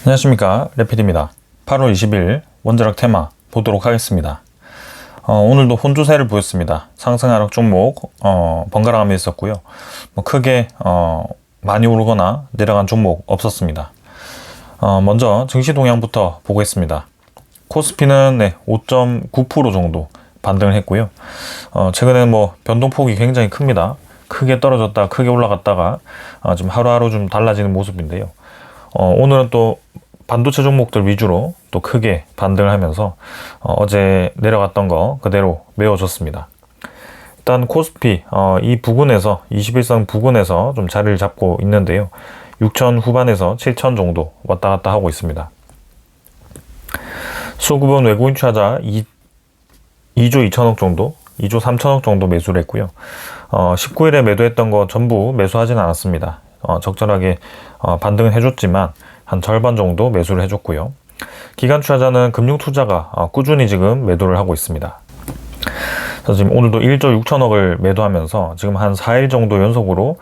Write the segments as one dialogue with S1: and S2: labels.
S1: 안녕하십니까, 레필입니다. 8월 20일 원자력 테마 보도록 하겠습니다. 오늘도 혼조세를 보였습니다. 상승 하락 종목 번갈아가며 있었고요. 크게 많이 오르거나 내려간 종목 없었습니다. 먼저 증시 동향부터 보겠습니다. 코스피는 5.9% 정도 반등을 했고요. 최근에 변동폭이 굉장히 큽니다. 크게 떨어졌다가 크게 올라갔다가 좀 하루하루 좀 달라지는 모습인데요. 오늘은 또 반도체 종목들 위주로 또 크게 반등을 하면서 어제 내려갔던 거 그대로 메워줬습니다. 일단 코스피 이 부근에서 21선 부근에서 좀 자리를 잡고 있는데요. 6천 후반에서 7천 정도 왔다 갔다 하고 있습니다. 수급은 외국인 투자자 2조 2천억 정도, 2조 3천억 정도 매수를 했고요. 19일에 매도했던 거 전부 매수하지는 않았습니다. 적절하게 반등은 해줬지만 한 절반 정도 매수를 해줬고요. 기관 투자자는 금융 투자가 꾸준히 지금 매도를 하고 있습니다. 그래서 지금 오늘도 1조 6천억을 매도하면서 지금 한 4일 정도 연속으로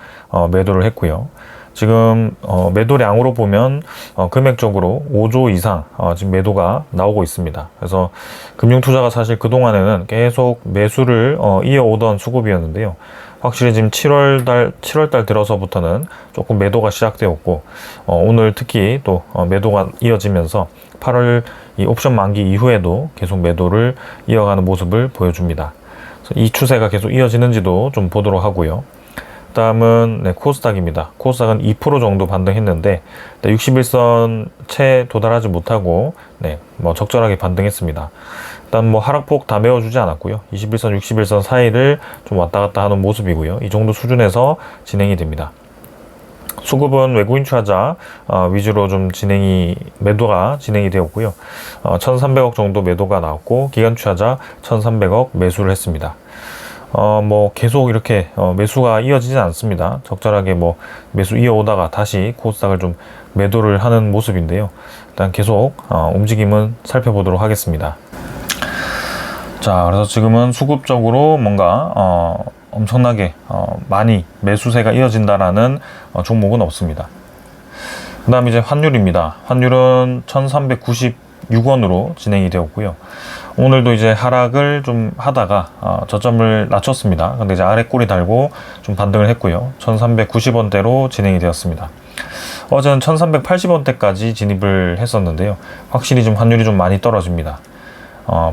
S1: 매도를 했고요. 지금 매도량으로 보면 금액적으로 5조 이상 지금 매도가 나오고 있습니다. 그래서 금융 투자가 사실 그동안에는 계속 매수를 이어오던 수급이었는데요. 확실히 지금 7월달 들어서부터는 조금 매도가 시작되었고, 오늘 특히 또 매도가 이어지면서 8월 이 옵션 만기 이후에도 계속 매도를 이어가는 모습을 보여줍니다. 그래서 이 추세가 계속 이어지는지도 좀 보도록 하고요. 다음은 코스닥입니다. 코스닥은 2% 정도 반등했는데 61선 채 도달하지 못하고 적절하게 반등했습니다. 일단 하락폭 다 메워주지 않았고요. 21선, 61선 사이를 좀 왔다 갔다 하는 모습이고요. 이 정도 수준에서 진행이 됩니다. 수급은 외국인 투자자 위주로 좀 매도가 진행이 되었고요. 1,300억 정도 매도가 나왔고, 기관 투자자 1,300억 매수를 했습니다. 계속 이렇게 매수가 이어지진 않습니다. 적절하게 매수 이어오다가 다시 코스닥을 좀 매도를 하는 모습인데요. 일단 계속 움직임은 살펴보도록 하겠습니다. 자, 그래서 지금은 수급적으로 뭔가 엄청나게 많이 매수세가 이어진다라는 종목은 없습니다. 그 다음 이제 환율입니다. 환율은 1396원으로 진행이 되었고요. 오늘도 이제 하락을 좀 하다가 저점을 낮췄습니다. 근데 이제 아래 꼬리 달고 좀 반등을 했고요. 1390원대로 진행이 되었습니다. 어제는 1380원대까지 진입을 했었는데요. 확실히 좀 환율이 좀 많이 떨어집니다.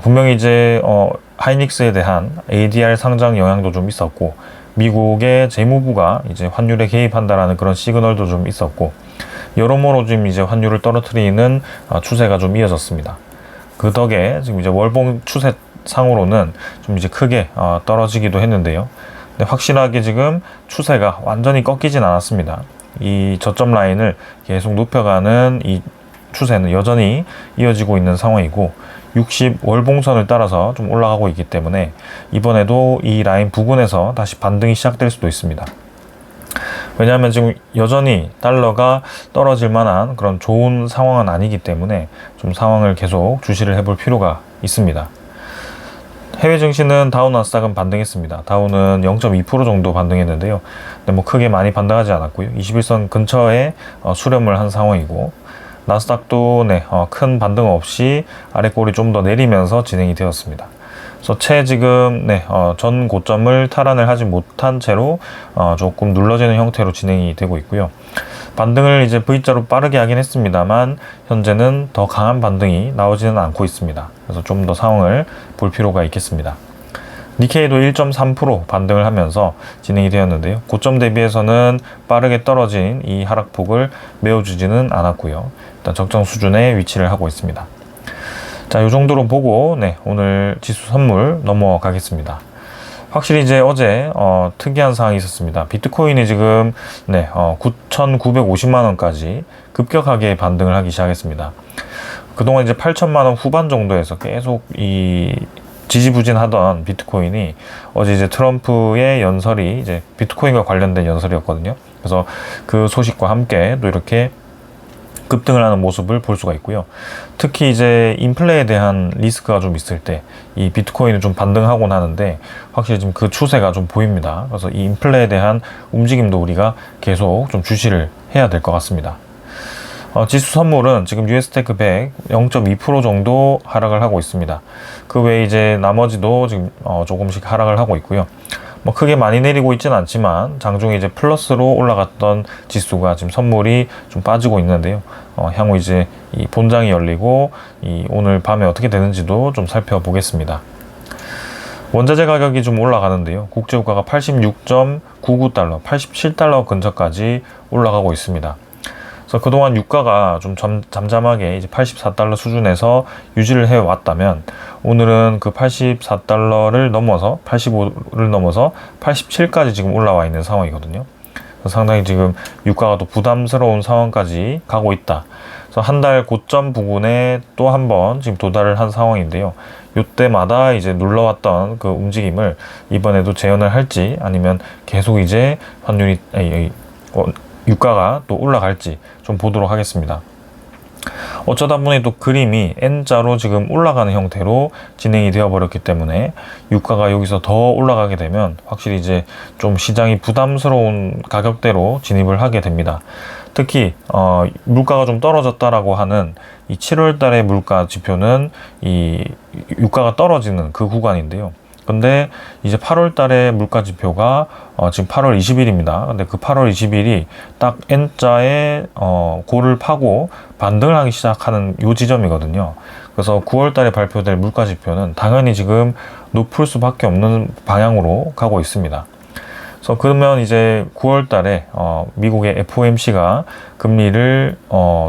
S1: 분명히 이제 하이닉스에 대한 ADR 상장 영향도 좀 있었고, 미국의 재무부가 이제 환율에 개입한다라는 그런 시그널도 좀 있었고, 여러모로 지금 이제 환율을 떨어뜨리는 추세가 좀 이어졌습니다. 그 덕에 지금 이제 월봉 추세상으로는 좀 이제 크게 떨어지기도 했는데요. 근데 확실하게 지금 추세가 완전히 꺾이진 않았습니다. 이 저점 라인을 계속 높여가는 이 추세는 여전히 이어지고 있는 상황이고, 60 월봉선을 따라서 좀 올라가고 있기 때문에 이번에도 이 라인 부근에서 다시 반등이 시작될 수도 있습니다. 왜냐하면 지금 여전히 달러가 떨어질 만한 그런 좋은 상황은 아니기 때문에 좀 상황을 계속 주시를 해볼 필요가 있습니다. 해외 증시는 다우 나스닥은 반등했습니다. 다우는 0.2% 정도 반등했는데요. 근데 크게 많이 반등하지 않았고요. 21선 근처에 수렴을 한 상황이고, 나스닥도 큰 반등 없이 아래꼬리 좀 더 내리면서 진행이 되었습니다. 그래서 지금 전 고점을 탈환을 하지 못한 채로 조금 눌러지는 형태로 진행이 되고 있고요. 반등을 이제 V자로 빠르게 하긴 했습니다만 현재는 더 강한 반등이 나오지는 않고 있습니다. 그래서 좀 더 상황을 볼 필요가 있겠습니다. 니케이도 1.3% 반등을 하면서 진행이 되었는데요. 고점 대비해서는 빠르게 떨어진 이 하락폭을 메워주지는 않았고요. 일단 적정 수준에 위치를 하고 있습니다. 자, 이 정도로 보고 오늘 지수 선물 넘어가겠습니다. 확실히 이제 어제 특이한 상황이 있었습니다. 비트코인이 지금 9,950만 원까지 급격하게 반등을 하기 시작했습니다. 그동안 이제 8천만 원 후반 정도에서 계속 이 지지부진하던 비트코인이 어제 이제 트럼프의 연설이 이제 비트코인과 관련된 연설이었거든요. 그래서 그 소식과 함께 또 이렇게 급등을 하는 모습을 볼 수가 있고요. 특히 이제 인플레에 대한 리스크가 좀 있을 때 이 비트코인은 좀 반등하곤 하는데 확실히 지금 그 추세가 좀 보입니다. 그래서 이 인플레에 대한 움직임도 우리가 계속 좀 주시를 해야 될 것 같습니다. 지수 선물은 지금 US테크 100 0.2% 정도 하락을 하고 있습니다. 그 외에 이제 나머지도 지금 조금씩 하락을 하고 있고요. 뭐 크게 많이 내리고 있지는 않지만 장중에 이제 플러스로 올라갔던 지수가 지금 선물이 좀 빠지고 있는데요. 향후 이제 이 본장이 열리고 이 오늘 밤에 어떻게 되는지도 좀 살펴보겠습니다. 원자재 가격이 좀 올라가는데요. 국제유가가 86.99달러, 87달러 근처까지 올라가고 있습니다. 그래서 그동안 유가가 좀 잠잠하게 이제 84달러 수준에서 유지를 해왔다면 오늘은 그 84달러를 넘어서 85를 넘어서 87까지 지금 올라와 있는 상황이거든요. 그래서 상당히 지금 유가가 또 부담스러운 상황까지 가고 있다. 그래서 한 달 고점 부근에 또 한 번 지금 도달을 한 상황인데요. 이때마다 이제 눌러왔던 그 움직임을 이번에도 재현을 할지 아니면 계속 이제 환율이 유가가 또 올라갈지 좀 보도록 하겠습니다. 어쩌다 보니 또 그림이 N자로 지금 올라가는 형태로 진행이 되어 버렸기 때문에 유가가 여기서 더 올라가게 되면 확실히 이제 좀 시장이 부담스러운 가격대로 진입을 하게 됩니다. 특히 물가가 좀 떨어졌다라고 하는 이 7월 달의 물가 지표는 이 유가가 떨어지는 그 구간인데요. 근데 이제 8월 달에 물가 지표가 지금 8월 20일입니다. 근데 그 8월 20일이 딱 N자의 고를 파고 반등을 하기 시작하는 요 지점이거든요. 그래서 9월 달에 발표될 물가 지표는 당연히 지금 높을 수밖에 없는 방향으로 가고 있습니다. 그래서 그러면 이제 9월 달에 미국의 FOMC가 금리를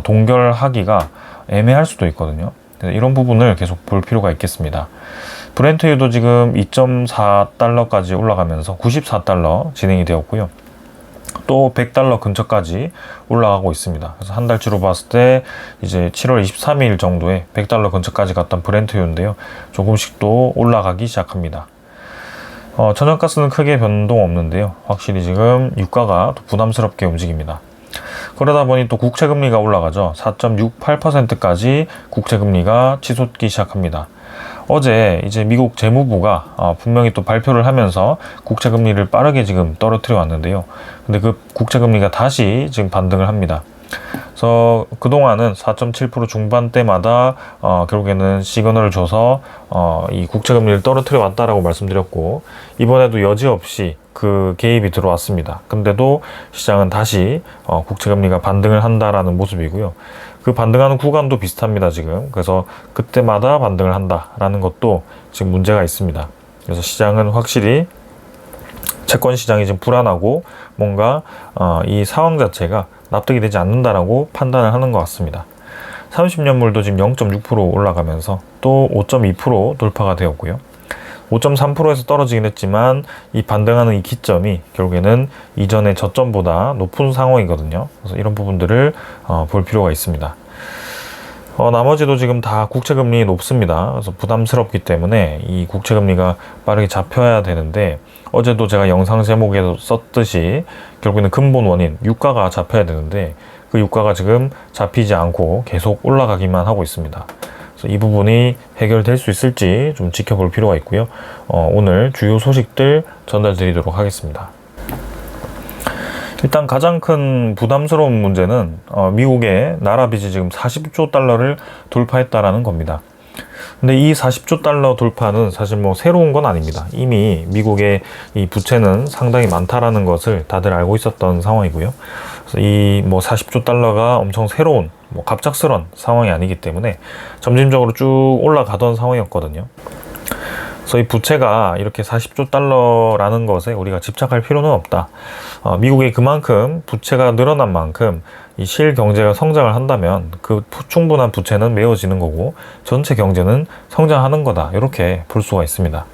S1: 동결하기가 애매할 수도 있거든요. 이런 부분을 계속 볼 필요가 있겠습니다. 브렌트유도 지금 2.4달러까지 올라가면서 94달러 진행이 되었고요. 또 100달러 근처까지 올라가고 있습니다. 그래서 한 달치로 봤을 때 이제 7월 23일 정도에 100달러 근처까지 갔던 브렌트유인데요. 조금씩 또 올라가기 시작합니다. 천연가스는 크게 변동 없는데요. 확실히 지금 유가가 또 부담스럽게 움직입니다. 그러다 보니 또 국채금리가 올라가죠. 4.68%까지 국채금리가 치솟기 시작합니다. 어제 이제 미국 재무부가 분명히 또 발표를 하면서 국채금리를 빠르게 지금 떨어뜨려 왔는데요. 근데 그 국채금리가 다시 지금 반등을 합니다. 그래서 그동안은 4.7% 중반대마다 결국에는 시그널을 줘서 이 국채금리를 떨어뜨려 왔다라고 말씀드렸고, 이번에도 여지없이 그 개입이 들어왔습니다. 근데도 시장은 다시 국채금리가 반등을 한다라는 모습이고요. 그 반등하는 구간도 비슷합니다, 지금. 그래서 그때마다 반등을 한다라는 것도 지금 문제가 있습니다. 그래서 시장은 확실히 채권 시장이 지금 불안하고 뭔가 이 상황 자체가 납득이 되지 않는다라고 판단을 하는 것 같습니다. 30년물도 지금 0.6% 올라가면서 또 5.2% 돌파가 되었고요. 5.3%에서 떨어지긴 했지만 이 반등하는 이 기점이 결국에는 이전의 저점보다 높은 상황이거든요. 그래서 이런 부분들을 볼 필요가 있습니다. 나머지도 지금 다 국채금리 높습니다. 그래서 부담스럽기 때문에 이 국채금리가 빠르게 잡혀야 되는데, 어제도 제가 영상 제목에서 썼듯이 결국에는 근본 원인, 유가가 잡혀야 되는데 그 유가가 지금 잡히지 않고 계속 올라가기만 하고 있습니다. 그래서 이 부분이 해결될 수 있을지 좀 지켜볼 필요가 있고요. 오늘 주요 소식들 전달드리도록 하겠습니다. 일단 가장 큰 부담스러운 문제는 미국의 나라 빚이 지금 40조 달러를 돌파했다라는 겁니다. 근데 이 40조 달러 돌파는 사실 뭐 새로운 건 아닙니다. 이미 미국의 이 부채는 상당히 많다라는 것을 다들 알고 있었던 상황이고요. 그래서 이 뭐 40조 달러가 엄청 새로운 뭐 갑작스런 상황이 아니기 때문에 점진적으로 쭉 올라가던 상황이었거든요. 그래서 이 부채가 이렇게 40조 달러라는 것에 우리가 집착할 필요는 없다. 미국이 그만큼 부채가 늘어난 만큼 이 실경제가 성장을 한다면 그 충분한 부채는 메워지는 거고 전체 경제는 성장하는 거다. 이렇게 볼 수가 있습니다.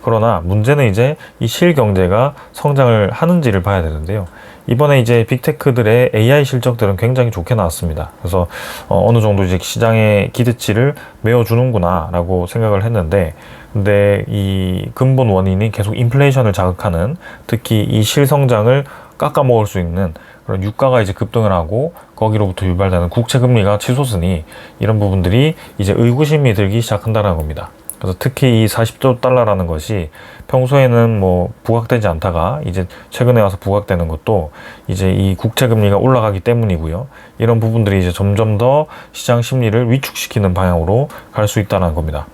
S1: 그러나 문제는 이제 이 실경제가 성장을 하는지를 봐야 되는데요. 이번에 이제 빅테크들의 AI 실적들은 굉장히 좋게 나왔습니다. 그래서 어느 정도 이제 시장의 기대치를 메워주는구나 라고 생각을 했는데, 근데 이 근본 원인이 계속 인플레이션을 자극하는, 특히 이 실성장을 깎아먹을 수 있는 그런 유가가 이제 급등을 하고 거기로부터 유발되는 국채금리가 치솟으니 이런 부분들이 이제 의구심이 들기 시작한다는 겁니다. 그래서 특히 이 40조 달러라는 것이 평소에는 뭐 부각되지 않다가 이제 최근에 와서 부각되는 것도 이제 이 국채 금리가 올라가기 때문이고요. 이런 부분들이 이제 점점 더 시장 심리를 위축시키는 방향으로 갈 수 있다는 겁니다.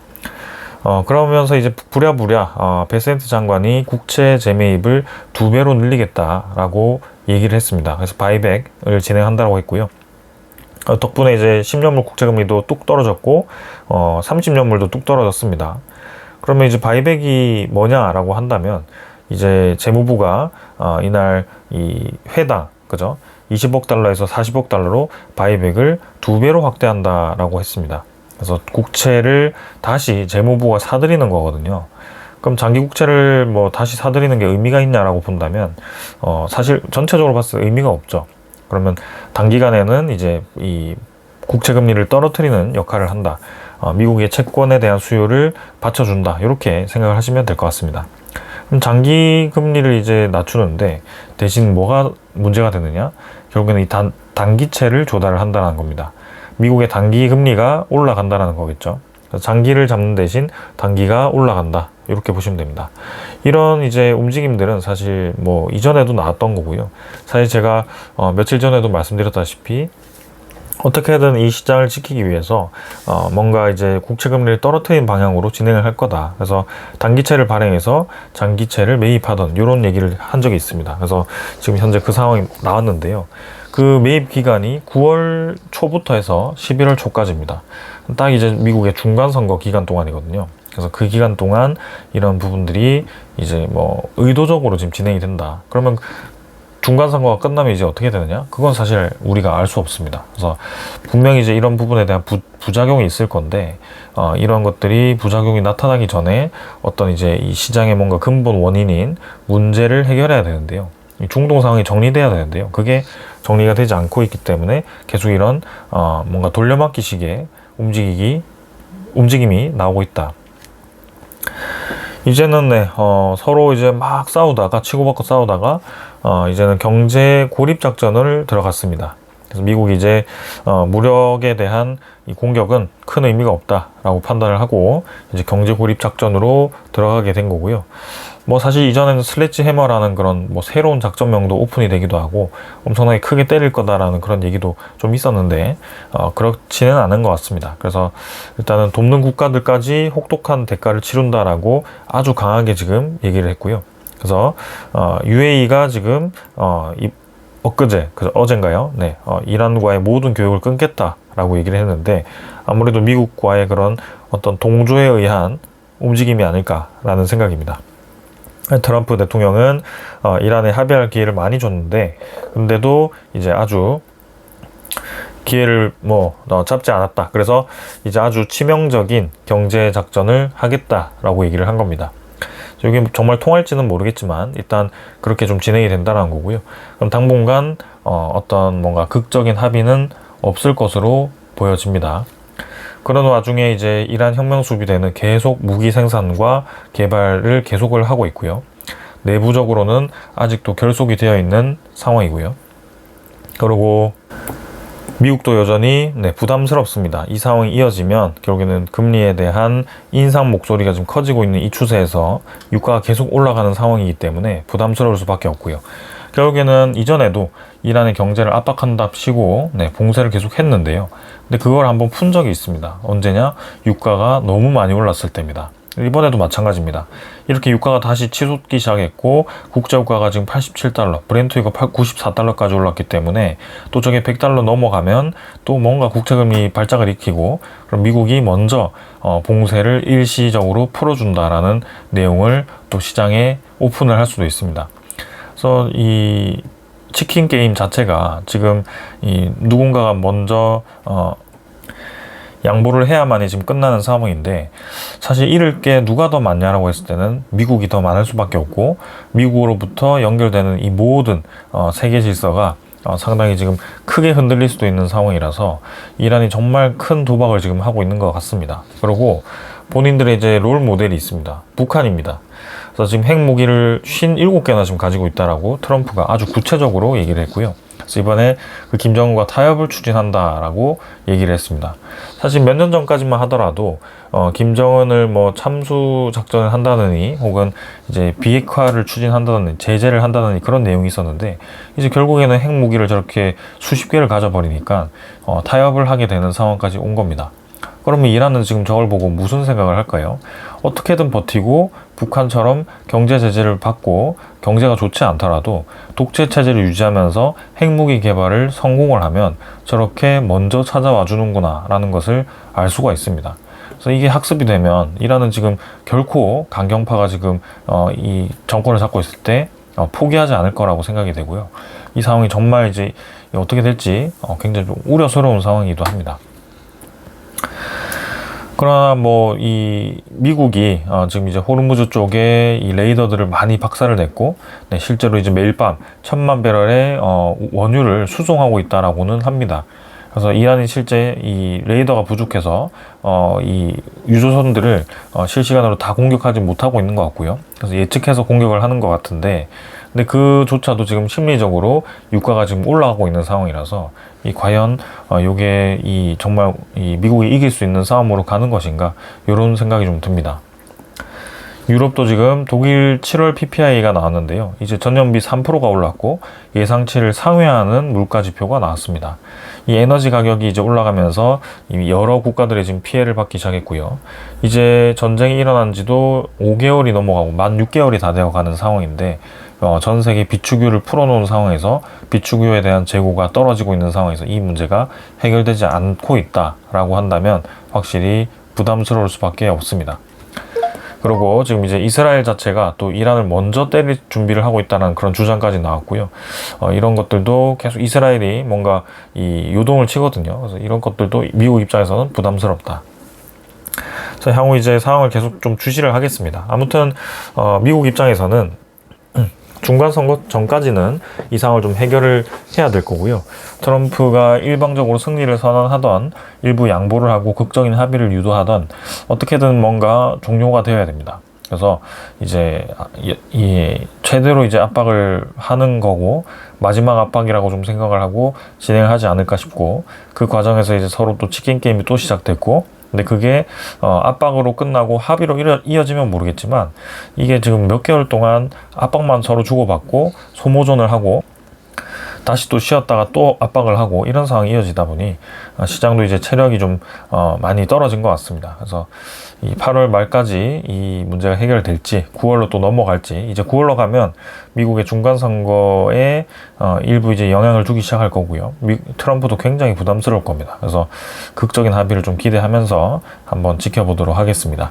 S1: 그러면서 이제 부랴부랴 베센트 장관이 국채 재매입을 2배로 늘리겠다라고 얘기를 했습니다. 그래서 바이백을 진행한다고 했고요. 덕분에 이제 10년물 국채금리도 뚝 떨어졌고 30년물도 뚝 떨어졌습니다. 그러면 이제 바이백이 뭐냐라고 한다면 이제 재무부가 이날 이 회당 그죠? 20억 달러에서 40억 달러로 바이백을 2배로 확대한다라고 했습니다. 그래서 국채를 다시 재무부가 사들이는 거거든요. 그럼 장기 국채를 뭐 다시 사들이는 게 의미가 있냐라고 본다면 사실 전체적으로 봤을 때 의미가 없죠. 그러면 단기간에는 이제 이 국채 금리를 떨어뜨리는 역할을 한다. 미국의 채권에 대한 수요를 받쳐준다. 이렇게 생각을 하시면 될 것 같습니다. 그럼 장기 금리를 이제 낮추는데 대신 뭐가 문제가 되느냐? 결국에는 이 단기채를 조달을 한다는 겁니다. 미국의 단기 금리가 올라간다는 거겠죠. 장기를 잡는 대신 단기가 올라간다. 이렇게 보시면 됩니다. 이런 이제 움직임들은 사실 뭐 이전에도 나왔던 거고요. 사실 제가 며칠 전에도 말씀드렸다시피 어떻게든 이 시장을 지키기 위해서 뭔가 이제 국채 금리를 떨어뜨리는 방향으로 진행을 할 거다. 그래서 단기채를 발행해서 장기채를 매입하던 이런 얘기를 한 적이 있습니다. 그래서 지금 현재 그 상황이 나왔는데요. 그 매입 기간이 9월 초부터 해서 11월 초까지입니다. 딱 이제 미국의 중간선거 기간 동안이거든요. 그래서 그 기간 동안 이런 부분들이 이제 뭐 의도적으로 지금 진행이 된다. 그러면 중간선거가 끝나면 이제 어떻게 되느냐? 그건 사실 우리가 알 수 없습니다. 그래서 분명히 이제 이런 부분에 대한 부작용이 있을 건데, 이런 것들이 부작용이 나타나기 전에 어떤 이제 이 시장의 뭔가 근본 원인인 문제를 해결해야 되는데요. 이 중동 상황이 정리돼야 되는데요. 그게 정리가 되지 않고 있기 때문에 계속 이런 뭔가 돌려막기식의 움직임이 나오고 있다. 이제는 서로 이제 막 싸우다가 치고받고 싸우다가 이제는 경제 고립 작전을 들어갔습니다. 그래서 미국이 이제 무력에 대한 이 공격은 큰 의미가 없다라고 판단을 하고 이제 경제 고립 작전으로 들어가게 된 거고요. 뭐 사실 이전에는 슬래지 해머라는 그런 뭐 새로운 작전명도 오픈이 되기도 하고 엄청나게 크게 때릴 거다라는 그런 얘기도 좀 있었는데 그렇지는 않은 것 같습니다. 그래서 일단은 돕는 국가들까지 혹독한 대가를 치른다라고 아주 강하게 지금 얘기를 했고요. 그래서 UAE가 지금 엊그제, 어젠가요? 네, 이란과의 모든 교역을 끊겠다라고 얘기를 했는데 아무래도 미국과의 그런 어떤 동조에 의한 움직임이 아닐까라는 생각입니다. 트럼프 대통령은 이란에 합의할 기회를 많이 줬는데 근데도 이제 아주 기회를 잡지 않았다. 그래서 이제 아주 치명적인 경제 작전을 하겠다라고 얘기를 한 겁니다. 이게 정말 통할지는 모르겠지만 일단 그렇게 좀 진행이 된다는 거고요. 그럼 당분간 어떤 뭔가 극적인 합의는 없을 것으로 보여집니다. 그런 와중에 이제 이란 혁명수비대는 계속 무기 생산과 개발을 계속을 하고 있고요. 내부적으로는 아직도 결속이 되어 있는 상황이고요. 그리고 미국도 여전히 부담스럽습니다. 이 상황이 이어지면 결국에는 금리에 대한 인상 목소리가 좀 커지고 있는 이 추세에서 유가가 계속 올라가는 상황이기 때문에 부담스러울 수밖에 없고요. 결국에는 이전에도 이란의 경제를 압박한답시고 봉쇄를 계속 했는데요. 근데 그걸 한번 푼 적이 있습니다. 언제냐? 유가가 너무 많이 올랐을 때입니다. 이번에도 마찬가지입니다. 이렇게 유가가 다시 치솟기 시작했고 국제유가가 지금 87달러, 브렌트유가 94달러까지 올랐기 때문에 또 저게 100달러 넘어가면 또 뭔가 국채금리 발작을 일으키고 그럼 미국이 먼저 봉쇄를 일시적으로 풀어준다라는 내용을 또 시장에 오픈을 할 수도 있습니다. 그래서 이 치킨 게임 자체가 지금 누군가가 먼저 양보를 해야만이 지금 끝나는 상황인데 사실 잃을 게 누가 더 많냐라고 했을 때는 미국이 더 많을 수밖에 없고 미국으로부터 연결되는 이 모든 세계 질서가 상당히 지금 크게 흔들릴 수도 있는 상황이라서 이란이 정말 큰 도박을 지금 하고 있는 것 같습니다. 그리고 본인들의 이제 롤 모델이 있습니다. 북한입니다. 그래서 지금 핵무기를 57개나 지금 가지고 있다라고 트럼프가 아주 구체적으로 얘기를 했고요. 그래서 이번에 그 김정은과 타협을 추진한다라고 얘기를 했습니다. 사실 몇 년 전까지만 하더라도 김정은을 뭐 참수 작전을 한다느니 혹은 이제 비핵화를 추진한다느니 제재를 한다느니 그런 내용이 있었는데, 이제 결국에는 핵무기를 저렇게 수십 개를 가져버리니까 타협을 하게 되는 상황까지 온 겁니다. 그러면 이란은 지금 저걸 보고 무슨 생각을 할까요? 어떻게든 버티고 북한처럼 경제 제재를 받고 경제가 좋지 않더라도 독재 체제를 유지하면서 핵무기 개발을 성공을 하면 저렇게 먼저 찾아와 주는구나 라는 것을 알 수가 있습니다. 그래서 이게 학습이 되면 이란은 지금 결코 강경파가 지금 이 정권을 잡고 있을 때 포기하지 않을 거라고 생각이 되고요. 이 상황이 정말 이제 어떻게 될지 굉장히 좀 우려스러운 상황이기도 합니다. 그러나 뭐 이 미국이 지금 이제 호르무즈 쪽에 이 레이더들을 많이 박살을 냈고, 네, 실제로 이제 매일 밤 1000만 배럴의 원유를 수송하고 있다라고는 합니다. 그래서 이란이 실제 이 레이더가 부족해서 이 유조선들을 실시간으로 다 공격하지 못하고 있는 것 같고요. 그래서 예측해서 공격을 하는 것 같은데, 근데 그조차도 지금 심리적으로 유가가 지금 올라가고 있는 상황이라서 이 과연 요게 이 정말 이 미국이 이길 수 있는 싸움으로 가는 것인가, 이런 생각이 좀 듭니다. 유럽도 지금 독일 7월 PPI가 나왔는데요. 이제 전년비 3%가 올랐고 예상치를 상회하는 물가 지표가 나왔습니다. 이 에너지 가격이 이제 올라가면서 이미 여러 국가들이 지금 피해를 받기 시작했고요. 이제 전쟁이 일어난 지도 5개월이 넘어가고 만 6개월이 다 되어가는 상황인데, 전 세계 비축유를 풀어놓은 상황에서 비축유에 대한 재고가 떨어지고 있는 상황에서 이 문제가 해결되지 않고 있다라고 한다면 확실히 부담스러울 수밖에 없습니다. 그리고 지금 이제 이스라엘 자체가 또 이란을 먼저 때릴 준비를 하고 있다는 그런 주장까지 나왔고요. 이런 것들도 계속 이스라엘이 뭔가 이 요동을 치거든요. 그래서 이런 것들도 미국 입장에서는 부담스럽다. 그래서 향후 이제 상황을 계속 좀 주시를 하겠습니다. 아무튼 미국 입장에서는 중간선거 전까지는 이 상황을 좀 해결을 해야 될 거고요. 트럼프가 일방적으로 승리를 선언하던 일부 양보를 하고 극적인 합의를 유도하던 어떻게든 뭔가 종료가 되어야 됩니다. 그래서 이제 이 최대로 이제 압박을 하는 거고 마지막 압박이라고 좀 생각을 하고 진행을 하지 않을까 싶고, 그 과정에서 이제 서로 또 치킨 게임이 또 시작됐고, 근데 그게 압박으로 끝나고 합의로 이어지면 모르겠지만 이게 지금 몇 개월 동안 압박만 서로 주고받고 소모전을 하고 다시 또 쉬었다가 또 압박을 하고 이런 상황이 이어지다 보니 시장도 이제 체력이 좀 많이 떨어진 것 같습니다. 그래서 이 8월 말까지 이 문제가 해결될지 9월로 또 넘어갈지, 이제 9월로 가면 미국의 중간선거에 일부 이제 영향을 주기 시작할 거고요. 트럼프도 굉장히 부담스러울 겁니다. 그래서 극적인 합의를 좀 기대하면서 한번 지켜보도록 하겠습니다.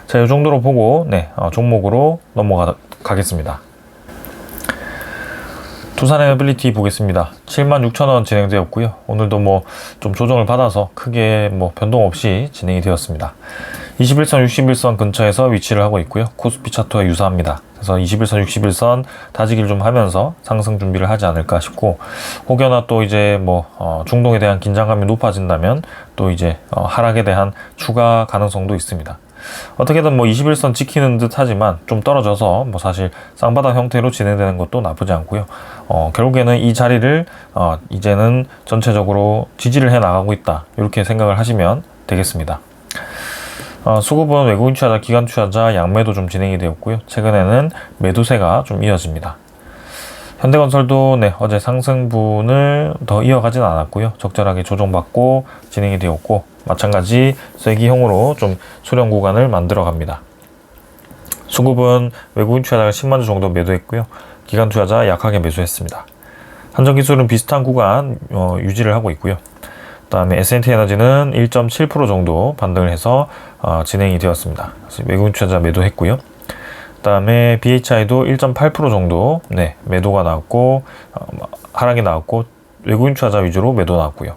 S1: 자, 이 정도로 보고 종목으로 넘어가겠습니다. 두산에너빌리티 보겠습니다. 76,000원 진행되었고요. 오늘도 뭐 좀 조정을 받아서 크게 뭐 변동 없이 진행이 되었습니다. 21선, 61선 근처에서 위치를 하고 있고요. 코스피 차트와 유사합니다. 그래서 21선, 61선 다지기를 좀 하면서 상승 준비를 하지 않을까 싶고, 혹여나 또 이제 뭐 중동에 대한 긴장감이 높아진다면 또 이제 하락에 대한 추가 가능성도 있습니다. 어떻게든 뭐 21선 지키는 듯 하지만 좀 떨어져서 뭐 사실 쌍바닥 형태로 진행되는 것도 나쁘지 않고요. 결국에는 이 자리를 이제는 전체적으로 지지를 해 나가고 있다, 이렇게 생각을 하시면 되겠습니다. 수급은 외국인 투자자, 기관 투자자 양매도 좀 진행이 되었고요. 최근에는 매도세가 좀 이어집니다. 현대건설도 어제 상승분을 더 이어가진 않았고요. 적절하게 조정받고 진행이 되었고, 마찬가지 쐐기형으로 좀 수렴 구간을 만들어 갑니다. 수급은 외국인 투자자가 10만 주 정도 매도했고요. 기관 투자자 약하게 매수했습니다. 한전기술은 비슷한 구간 유지를 하고 있고요. 그 다음에 S&T에너지는 1.7% 정도 반등을 해서 진행이 되었습니다. 그래서 외국인 투자자 매도했고요. 그 다음에 BHI도 1.8% 정도 매도가 나왔고 하락이 나왔고 외국인 투자자 위주로 매도 나왔고요.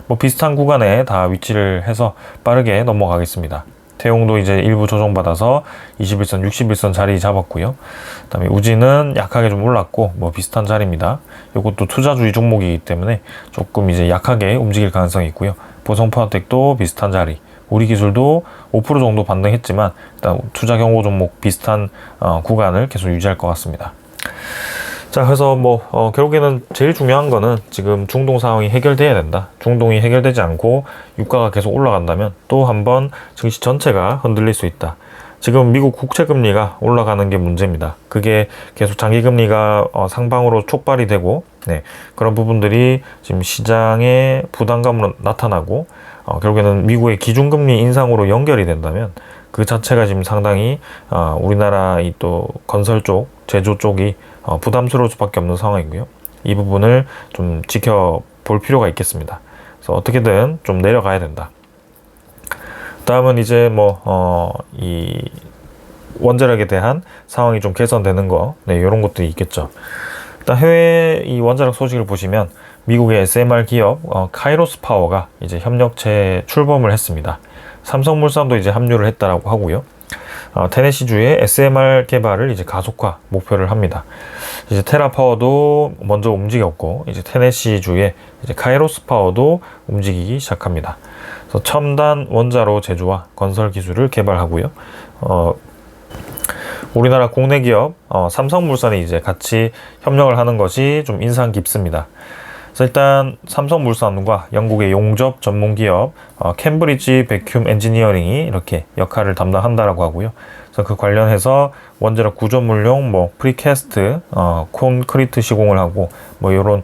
S1: 뭐 비슷한 구간에 다 위치를 해서 빠르게 넘어가겠습니다. 태용도 이제 일부 조정받아서 21선, 61선 자리 잡았고요. 그 다음에 우진은 약하게 좀 올랐고 뭐 비슷한 자리입니다. 이것도 투자주의 종목이기 때문에 조금 이제 약하게 움직일 가능성이 있고요. 보성포화텍도 비슷한 자리, 우리기술도 5% 정도 반등했지만 일단 투자 경고 종목 비슷한 구간을 계속 유지할 것 같습니다. 자, 그래서 결국에는 제일 중요한 거는 지금 중동 상황이 해결돼야 된다. 중동이 해결되지 않고 유가가 계속 올라간다면 또 한번 증시 전체가 흔들릴 수 있다. 지금 미국 국채금리가 올라가는 게 문제입니다. 그게 계속 장기금리가 상방으로 촉발이 되고, 네, 그런 부분들이 지금 시장에 부담감으로 나타나고, 결국에는 미국의 기준금리 인상으로 연결이 된다면 그 자체가 지금 상당히 우리나라 이 또 건설 쪽, 제조 쪽이 부담스러울 수밖에 없는 상황이고요. 이 부분을 좀 지켜볼 필요가 있겠습니다. 그래서 어떻게든 좀 내려가야 된다. 다음은 이제 이 원자력에 대한 상황이 좀 개선되는 거, 네, 이런 것들이 있겠죠. 일단 해외 이 원자력 소식을 보시면 미국의 SMR 기업 카이로스 파워가 이제 협력체에 출범을 했습니다. 삼성물산도 이제 합류를 했다라고 하고요. 테네시주의 SMR 개발을 이제 가속화 목표를 합니다. 이제 테라파워도 먼저 움직였고, 이제 테네시주의 이제 카이로스 파워도 움직이기 시작합니다. 그래서 첨단 원자로 제조와 건설 기술을 개발하고요. 우리나라 국내 기업 삼성물산이 이제 같이 협력을 하는 것이 좀 인상 깊습니다. 그래서 일단 삼성물산과 영국의 용접 전문 기업 캠브리지 베큐um 엔지니어링이 이렇게 역할을 담당한다라고 하고요. 그래서 그 관련해서 원자력 구조물용 프리캐스트 콘크리트 시공을 하고 이런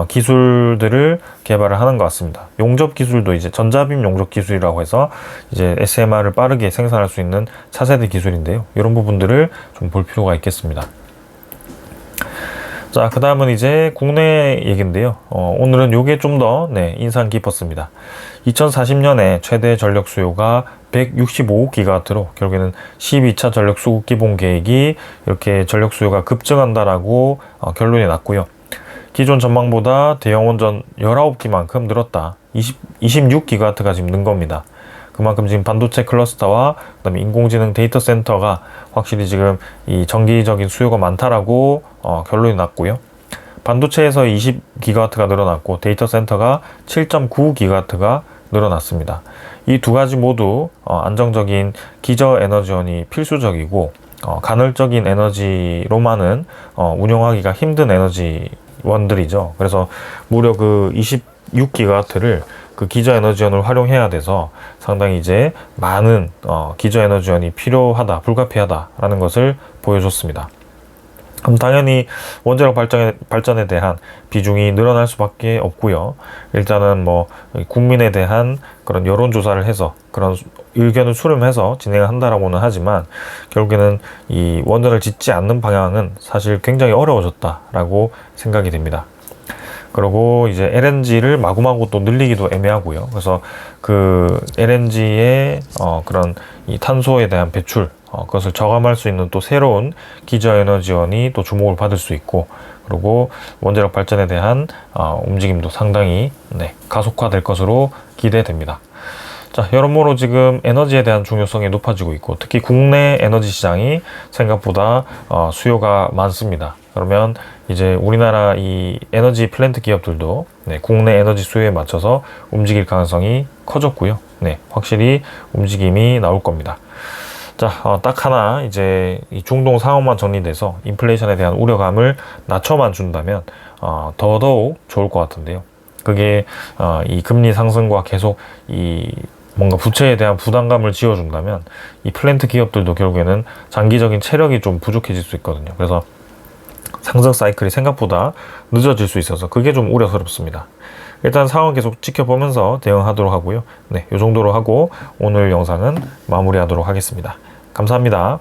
S1: 기술들을 개발을 하는 것 같습니다. 용접 기술도 이제 전자빔 용접 기술이라고 해서 이제 SMR을 빠르게 생산할 수 있는 차세대 기술인데요. 이런 부분들을 좀 볼 필요가 있겠습니다. 자, 그 다음은 이제 국내 얘기인데요. 오늘은 요게 좀 더 인상 깊었습니다. 2040년에 최대 전력 수요가 165기가와트로 결국에는 12차 전력 수급 기본 계획이 이렇게 전력 수요가 급증한다라고 결론이 났고요. 기존 전망보다 대형 원전 19기만큼 늘었다. 26기가와트가 지금 는 겁니다. 그만큼 지금 반도체 클러스터와 그다음에 인공지능 데이터 센터가 확실히 지금 이 정기적인 수요가 많다라고 결론이 났고요. 반도체에서 20기가와트가 늘어났고 데이터 센터가 7.9기가와트가 늘어났습니다. 이 두 가지 모두 안정적인 기저 에너지원이 필수적이고 간헐적인 에너지로만은 운영하기가 힘든 에너지원들이죠. 그래서 무려 그 26기가와트를 그 기저 에너지원을 활용해야 돼서 상당히 이제 많은 기저 에너지원이 필요하다, 불가피하다라는 것을 보여줬습니다. 그럼 당연히 원자력 발전에 대한 비중이 늘어날 수밖에 없고요. 일단은 국민에 대한 그런 여론조사를 해서 그런 의견을 수렴해서 진행을 한다라고는 하지만 결국에는 이 원전을 짓지 않는 방향은 사실 굉장히 어려워졌다라고 생각이 됩니다. 그리고 이제 LNG를 마구마구 또 늘리기도 애매하고요. 그래서 그 LNG의 그런 이 탄소에 대한 배출, 그것을 저감할 수 있는 또 새로운 기저 에너지원이 또 주목을 받을 수 있고, 그리고 원자력 발전에 대한 움직임도 상당히 가속화될 것으로 기대됩니다. 자, 여러모로 지금 에너지에 대한 중요성이 높아지고 있고, 특히 국내 에너지 시장이 생각보다 수요가 많습니다. 그러면 이제 우리나라 이 에너지 플랜트 기업들도 국내 에너지 수요에 맞춰서 움직일 가능성이 커졌고요. 확실히 움직임이 나올 겁니다. 자, 딱 하나 이제 이 중동 상황만 정리돼서 인플레이션에 대한 우려감을 낮춰만 준다면 더더욱 좋을 것 같은데요. 그게 이 금리 상승과 계속 이 뭔가 부채에 대한 부담감을 지어준다면 이 플랜트 기업들도 결국에는 장기적인 체력이 좀 부족해질 수 있거든요. 그래서 상승 사이클이 생각보다 늦어질 수 있어서 그게 좀 우려스럽습니다. 일단 상황 계속 지켜보면서 대응하도록 하고요. 이 정도로 하고 오늘 영상은 마무리하도록 하겠습니다. 감사합니다.